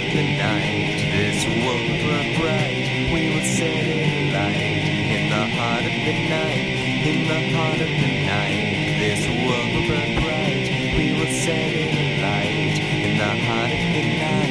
of the night, this world will burn bright. We will set it alight in the heart of the night. In the heart of the night, this world will burn bright. We will set it alight in the heart of the night.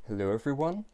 Hello everyone,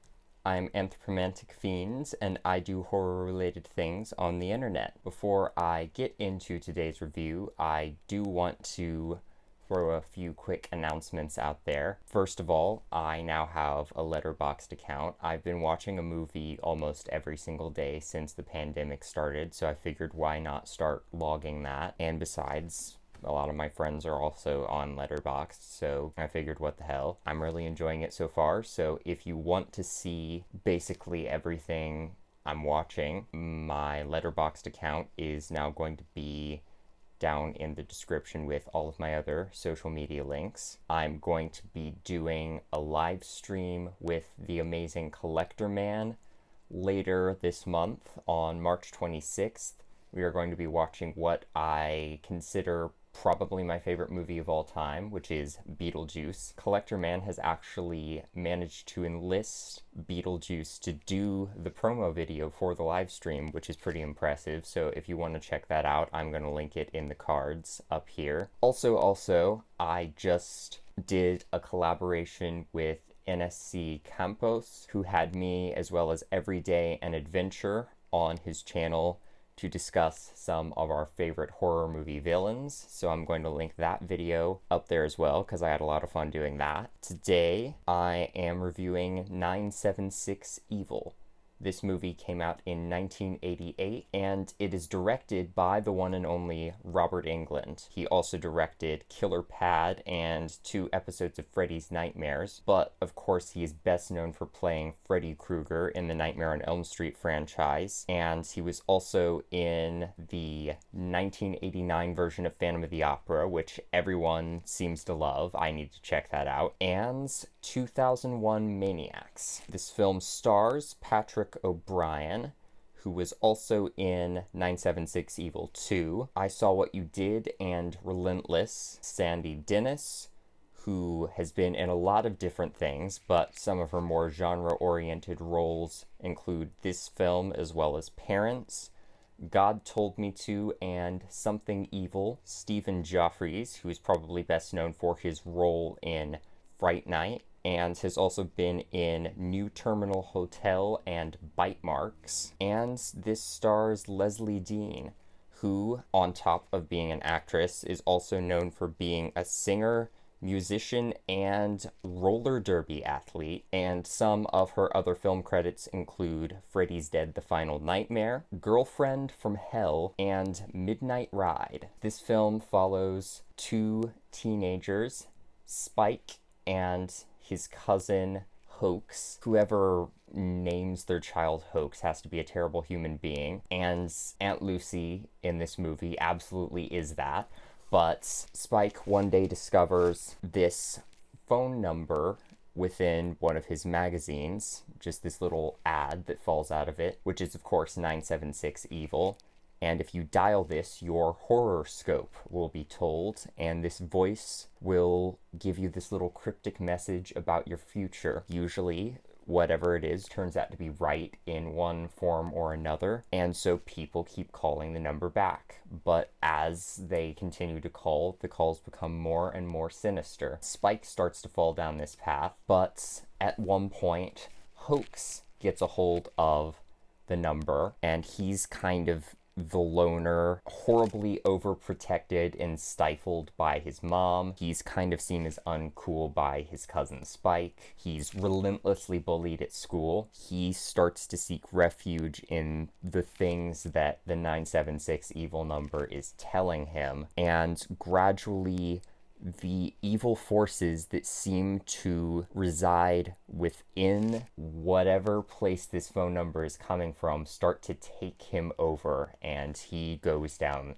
I'm Anthropomantic Fiend, and I do horror-related things on the internet. Before I get into today's review, I do want to throw a few quick announcements out there. First of all, I now have a Letterboxd account. I've been watching a movie almost every single day since the pandemic started, so I figured why not start logging that. And besides, a lot of my friends are also on Letterboxd, so I figured what the hell. I'm really enjoying it so far, so if you want to see basically everything I'm watching, my Letterboxd account is now going to be down in the description with all of my other social media links. I'm going to be doing a live stream with the amazing Collector Man later this month on March 26th. We are going to be watching what I consider probably my favorite movie of all time, which is Beetlejuice. Collector Man has actually managed to enlist Beetlejuice to do the promo video for the live stream, which is pretty impressive. So if you want to check that out, I'm going to link it in the cards up here. Also, I just did a collaboration with NSC Campos, who had me as well as Everyday and Adventure on his channel to discuss some of our favorite horror movie villains. So I'm going to link that video up there as well, because I had a lot of fun doing that. Today, I am reviewing 976 Evil. This movie came out in 1988, and it is directed by the one and only Robert Englund. He also directed Killer Pad and 2 episodes of Freddy's Nightmares, but of course he is best known for playing Freddy Krueger in the Nightmare on Elm Street franchise, and he was also in the 1989 version of Phantom of the Opera, which everyone seems to love. I need to check that out. And 2001 Maniacs. This film stars Patrick O'Brien, who was also in 976 Evil 2, I Saw What You Did, and Relentless. Sandy Dennis, who has been in a lot of different things, but some of her more genre-oriented roles include this film as well as Parents, God Told Me To, and Something Evil. Stephen Jaffries, who is probably best known for his role in Fright Night, and has also been in New Terminal Hotel and Bite Marks. And this stars Leslie Dean, who, on top of being an actress, is also known for being a singer, musician, and roller derby athlete. And some of her other film credits include Freddy's Dead: The Final Nightmare, Girlfriend from Hell, and Midnight Ride. This film follows 2 teenagers, Spike and his cousin Hoax. Whoever names their child Hoax has to be a terrible human being, and Aunt Lucy in this movie absolutely is that. But Spike one day discovers this phone number within one of his magazines, just this little ad that falls out of it, which is of course 976 Evil. And if you dial this, your horror scope will be told, and this voice will give you this little cryptic message about your future. Usually, whatever it is turns out to be right in one form or another, and so people keep calling the number back. But as they continue to call, the calls become more and more sinister. Spike starts to fall down this path, but at one point, Hoax gets a hold of the number, and he's kind of the loner, horribly overprotected and stifled by his mom. He's kind of seen as uncool by his cousin Spike. He's relentlessly bullied at school. He starts to seek refuge in the things that the 976 Evil number is telling him, and gradually the evil forces that seem to reside within whatever place this phone number is coming from start to take him over, and he goes down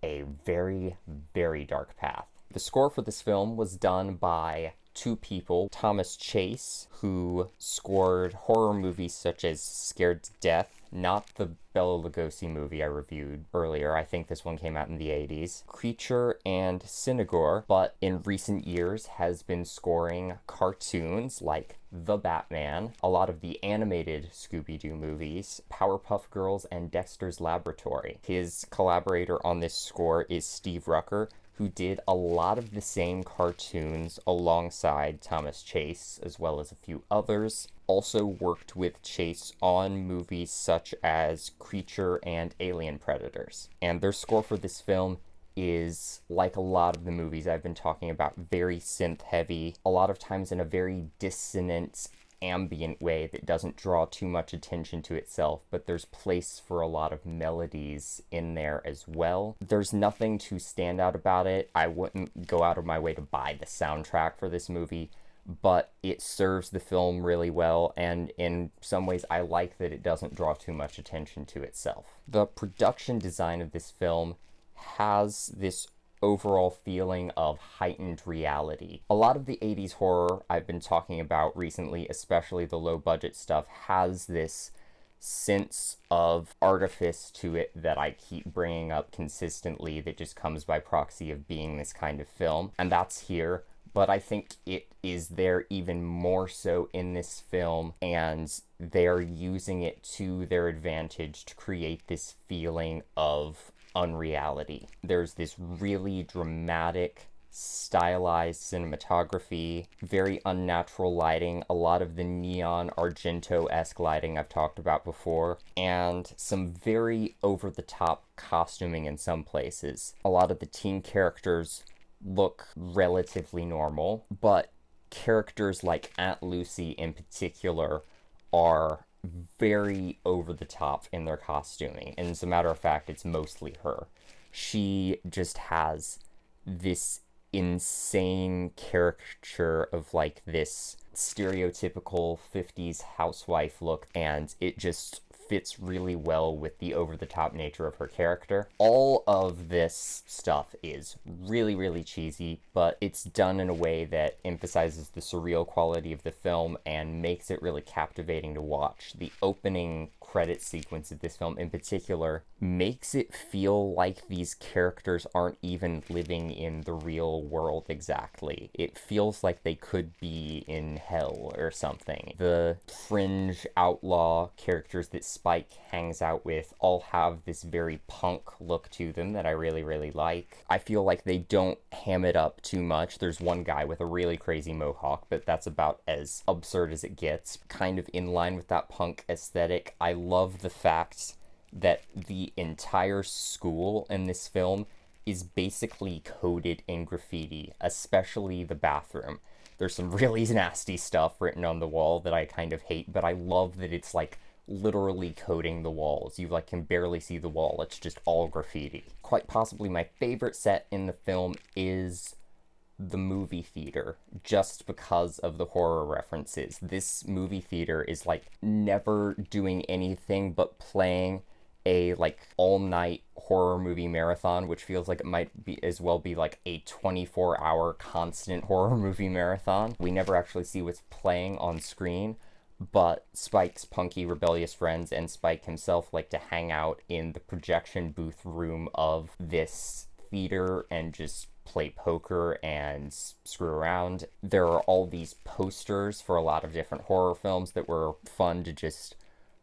a very, very dark path. The score for this film was done by two people, Thomas Chase, who scored horror movies such as Scared to Death, not the Bela Lugosi movie I reviewed earlier. I think this one came out in the 80s. Creature and Cinegore, but in recent years has been scoring cartoons like The Batman, a lot of the animated Scooby-Doo movies, Powerpuff Girls, and Dexter's Laboratory. His collaborator on this score is Steve Rucker, who did a lot of the same cartoons alongside Thomas Chase, as well as a few others. Also worked with Chase on movies such as Creature and Alien Predators. And their score for this film is, like a lot of the movies I've been talking about, very synth-heavy, a lot of times in a very dissonant, ambient way that doesn't draw too much attention to itself, but there's place for a lot of melodies in there as well. There's nothing too stand out about it. I wouldn't go out of my way to buy the soundtrack for this movie, but it serves the film really well, and in some ways I like that it doesn't draw too much attention to itself. The production design of this film has this overall feeling of heightened reality. A lot of the 80s horror I've been talking about recently, especially the low budget stuff, has this sense of artifice to it that I keep bringing up consistently that just comes by proxy of being this kind of film, and that's here. But I think it is there even more so in this film, and they're using it to their advantage to create this feeling of unreality. There's this really dramatic, stylized cinematography, very unnatural lighting, a lot of the neon Argento-esque lighting I've talked about before, and some very over-the-top costuming in some places. A lot of the teen characters look relatively normal, but characters like Aunt Lucy in particular are very over the top in their costuming, and as a matter of fact, it's mostly her. She just has this insane caricature of like this stereotypical 50s housewife look, and it just fits really well with the over-the-top nature of her character. All of this stuff is really, really cheesy, but it's done in a way that emphasizes the surreal quality of the film and makes it really captivating to watch. The opening credit sequence of this film in particular makes it feel like these characters aren't even living in the real world exactly. It feels like they could be in hell or something. The fringe outlaw characters that Spike hangs out with all have this very punk look to them that I really, really like. I feel like they don't ham it up too much. There's one guy with a really crazy mohawk, but that's about as absurd as it gets. Kind of in line with that punk aesthetic. I love the fact that the entire school in this film is basically coded in graffiti, especially the bathroom. There's some really nasty stuff written on the wall that I kind of hate, but I love that it's like literally coating the walls. You like can barely see the wall. It's just all graffiti. Quite possibly my favorite set in the film is the movie theater, just because of the horror references. This movie theater is like never doing anything but playing a like all-night horror movie marathon, which feels like it might be as well be like a 24-hour constant horror movie marathon. We never actually see what's playing on screen, but Spike's punky rebellious friends and Spike himself like to hang out in the projection booth room of this theater and just play poker and screw around. There are all these posters for a lot of different horror films that were fun to just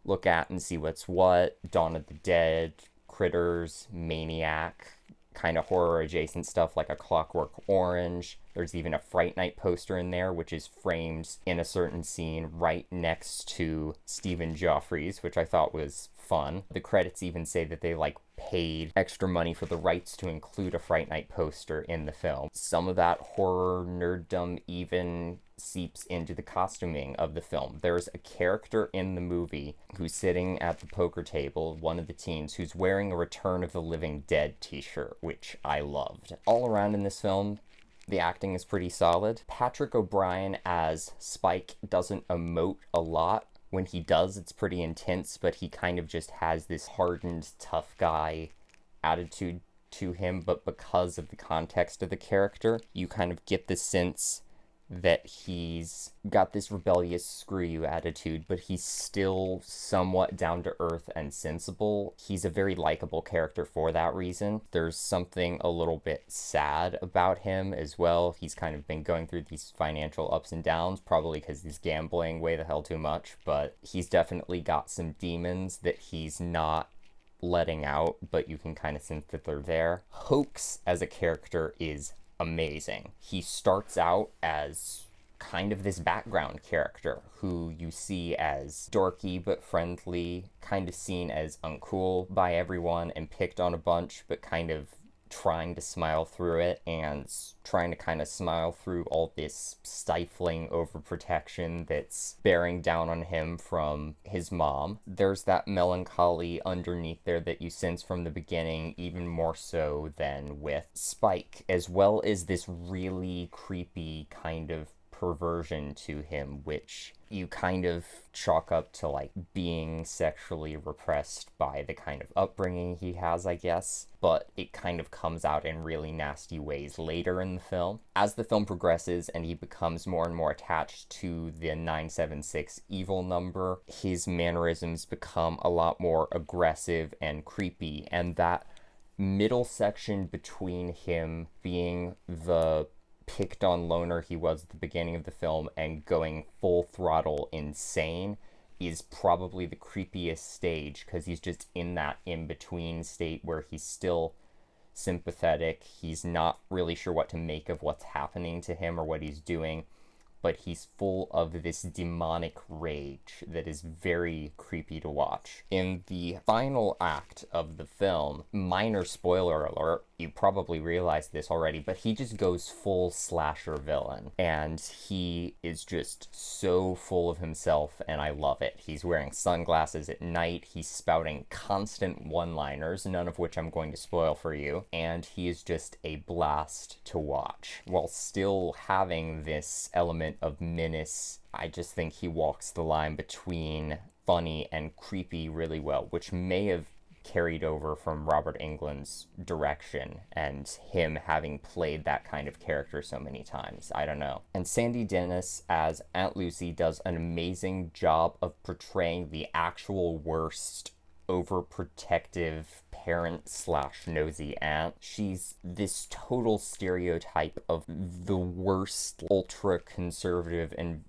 look at and see what's what. Dawn of the Dead, Critters, Maniac, kind of horror adjacent stuff like A Clockwork Orange. There's even a Fright Night poster in there, which is framed in a certain scene right next to Stephen Jaffries, which I thought was fun. The credits even say that they like paid extra money for the rights to include a Fright Night poster in the film. Some of that horror nerddom even seeps into the costuming of the film. There's a character in the movie who's sitting at the poker table, one of the teens, who's wearing a Return of the Living Dead t-shirt, which I loved. All around in this film, the acting is pretty solid. Patrick O'Brien as Spike doesn't emote a lot. When he does, it's pretty intense, but he kind of just has this hardened, tough guy attitude to him. But because of the context of the character, you kind of get the sense that he's got this rebellious screw you attitude, but he's still somewhat down to earth and sensible. He's a very likable character for that reason. There's something a little bit sad about him as well. He's kind of been going through these financial ups and downs, probably because he's gambling way the hell too much, but he's definitely got some demons that he's not letting out, but you can kind of sense that they're there. Hoax as a character is amazing. He starts out as kind of this background character who you see as dorky but friendly, kind of seen as uncool by everyone and picked on a bunch, but kind of trying to smile through it and trying to kind of smile through all this stifling overprotection that's bearing down on him from his mom. There's that melancholy underneath there that you sense from the beginning, even more so than with Spike, as well as this really creepy kind of perversion to him, which you kind of chalk up to like being sexually repressed by the kind of upbringing he has, I guess, but it kind of comes out in really nasty ways later in the film. As the film progresses and he becomes more and more attached to the 976 evil number, his mannerisms become a lot more aggressive and creepy, and that middle section between him being the picked on loner he was at the beginning of the film and going full throttle insane is probably the creepiest stage, because he's just in that in-between state where he's still sympathetic, he's not really sure what to make of what's happening to him or what he's doing, but he's full of this demonic rage that is very creepy to watch. In the final act of the film, minor spoiler alert, you probably realized this already, but he just goes full slasher villain, and he is just so full of himself, and I love it. He's wearing sunglasses at night, he's spouting constant one-liners, none of which I'm going to spoil for you, and he is just a blast to watch, while still having this element of menace. I just think he walks the line between funny and creepy really well, which may have carried over from Robert Englund's direction and him having played that kind of character so many times. I don't know. And Sandy Dennis as Aunt Lucy does an amazing job of portraying the actual worst overprotective parent slash nosy aunt. She's this total stereotype of the worst ultra conservative and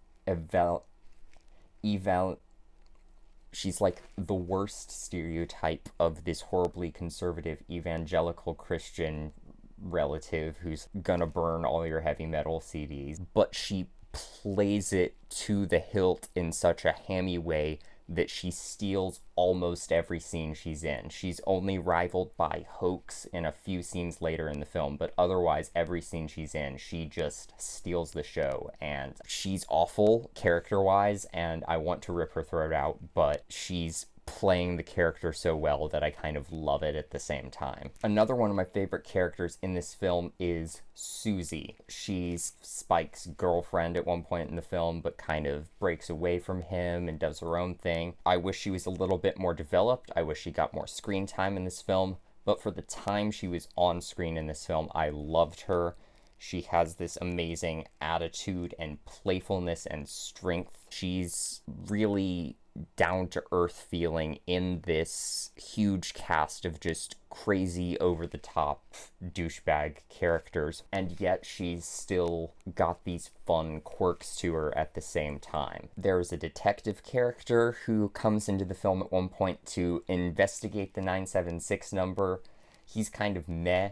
she's like the worst stereotype of this horribly conservative evangelical Christian relative who's gonna burn all your heavy metal CDs, but she plays it to the hilt in such a hammy way that she steals almost every scene she's in. She's only rivaled by Hoax in a few scenes later in the film, but otherwise every scene she's in, she just steals the show, and she's awful character-wise, and I want to rip her throat out, but she's playing the character so well that I kind of love it at the same time. Another one of my favorite characters in this film is Susie. She's Spike's girlfriend at one point in the film, but kind of breaks away from him and does her own thing. I wish she was a little bit more developed. I wish she got more screen time in this film, but for the time she was on screen in this film, I loved her. She has this amazing attitude and playfulness and strength. She's really down-to-earth feeling in this huge cast of just crazy, over-the-top douchebag characters, and yet she's still got these fun quirks to her at the same time. There's a detective character who comes into the film at one point to investigate the 976 number. He's kind of meh,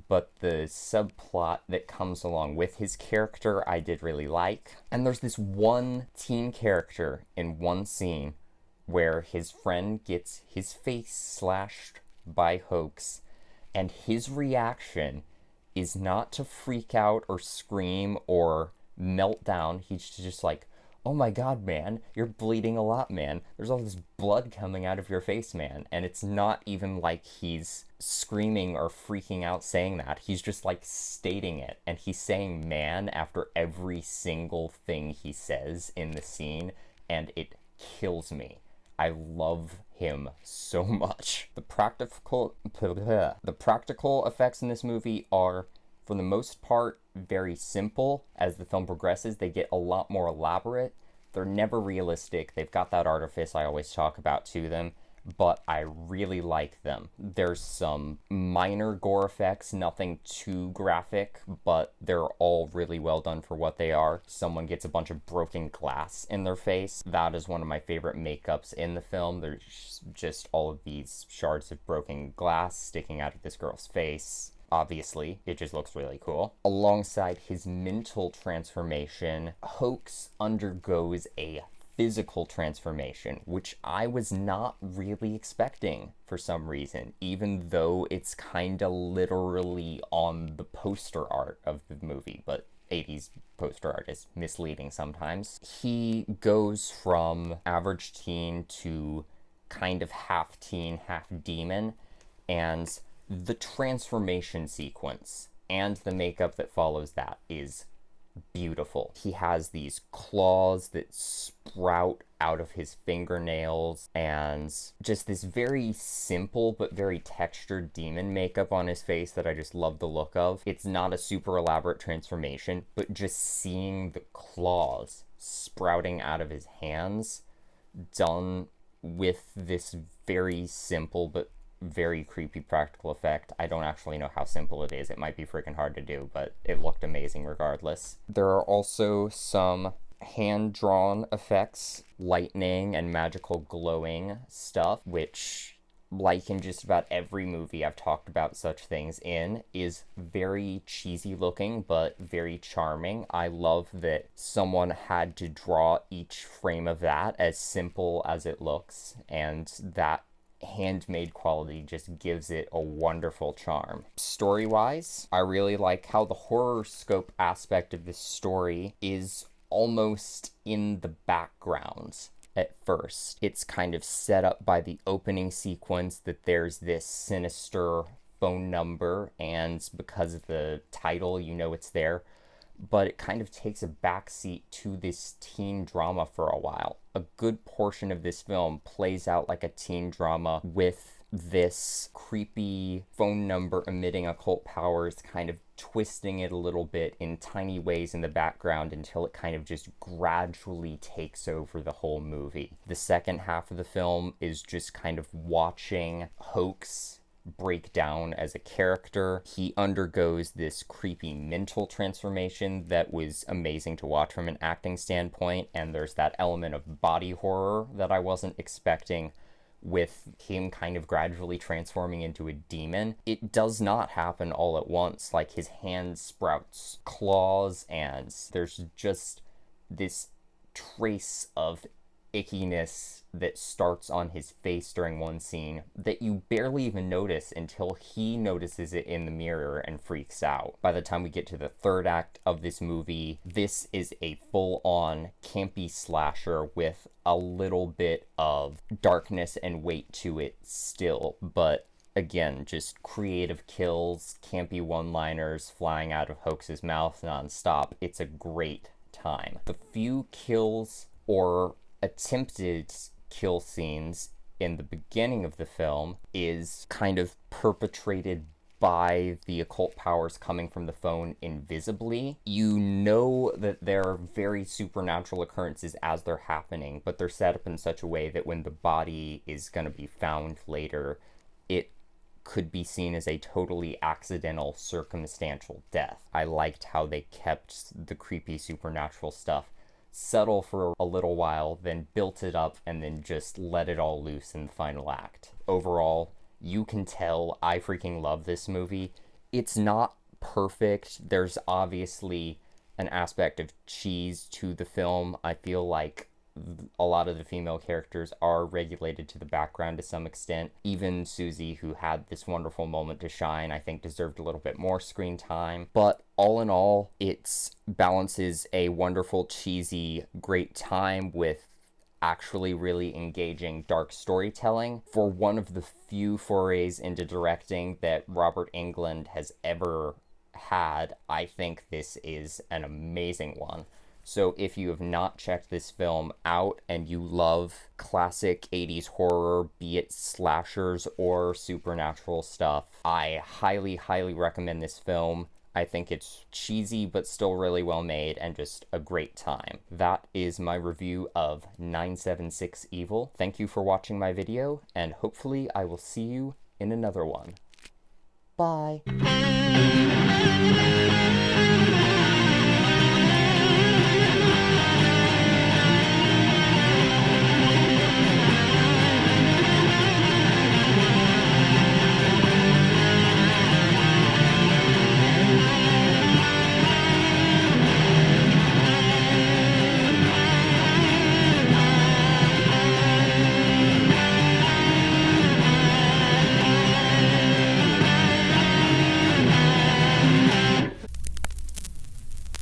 but the subplot that comes along with his character I did really like. And there's this one teen character in one scene where his friend gets his face slashed by Hoax, and his reaction is not to freak out or scream or melt down. He's just like, oh my god, man, you're bleeding a lot, man. There's all this blood coming out of your face, man. And it's not even like he's screaming or freaking out saying that. He's just like stating it. And he's saying man after every single thing he says in the scene. And it kills me. I love him so much. The practical effects in this movie are, for the most part, very simple. As the film progresses, they get a lot more elaborate. They're never realistic. They've got that artifice I always talk about to them, but I really like them. There's some minor gore effects, nothing too graphic, but they're all really well done for what they are. Someone gets a bunch of broken glass in their face. That is one of my favorite makeups in the film. There's just all of these shards of broken glass sticking out of this girl's face. Obviously, it just looks really cool. Alongside his mental transformation, Hoax undergoes a physical transformation, which I was not really expecting for some reason, even though it's kinda literally on the poster art of the movie, but 80s poster art is misleading sometimes. He goes from average teen to kind of half teen, half demon, and the transformation sequence and the makeup that follows that is beautiful. He has these claws that sprout out of his fingernails and just this very simple but very textured demon makeup on his face that I just love the look of. It's not a super elaborate transformation, but just seeing the claws sprouting out of his hands done with this very simple but very creepy practical effect. I don't actually know how simple it is. It might be freaking hard to do, but it looked amazing regardless. There are also some hand-drawn effects, lightning and magical glowing stuff, which, like in just about every movie I've talked about such things in, is very cheesy looking, but very charming. I love that someone had to draw each frame of that as simple as it looks, and that handmade quality just gives it a wonderful charm. Story-wise, I really like how the horror scope aspect of this story is almost in the background at first. It's kind of set up by the opening sequence that there's this sinister phone number, and because of the title, you know it's there. But it kind of takes a backseat to this teen drama for a while. A good portion of this film plays out like a teen drama with this creepy phone number emitting occult powers, kind of twisting it a little bit in tiny ways in the background until it kind of just gradually takes over the whole movie. The second half of the film is just kind of watching Hoax break down as a character. He undergoes this creepy mental transformation that was amazing to watch from an acting standpoint, and there's that element of body horror that I wasn't expecting with him kind of gradually transforming into a demon. It does not happen all at once. Like, his hand sprouts claws, and there's just this trace of ickiness that starts on his face during one scene that you barely even notice until he notices it in the mirror and freaks out. By the time we get to the third act of this movie, this is a full-on campy slasher with a little bit of darkness and weight to it still, but again, just creative kills, campy one-liners flying out of Hoax's mouth nonstop. It's a great time. The few kills or attempted kill scenes in the beginning of the film is kind of perpetrated by the occult powers coming from the phone invisibly. You know that there are very supernatural occurrences as they're happening, but they're set up in such a way that when the body is going to be found later, it could be seen as a totally accidental, circumstantial death. I liked how they kept the creepy supernatural stuff settle for a little while, then built it up, and then just let it all loose in the final act. Overall, you can tell I freaking love this movie. It's not perfect. There's obviously an aspect of cheese to the film. I feel like a lot of the female characters are regulated to the background to some extent. Even Susie, who had this wonderful moment to shine, I think deserved a little bit more screen time. But all in all, it balances a wonderful, cheesy, great time with actually really engaging dark storytelling. For one of the few forays into directing that Robert Englund has ever had, I think this is an amazing one. So if you have not checked this film out and you love classic 80s horror, be it slashers or supernatural stuff, I highly, highly recommend this film. I think it's cheesy but still really well made and just a great time. That is my review of 976 Evil. Thank you for watching my video, and hopefully I will see you in another one. Bye!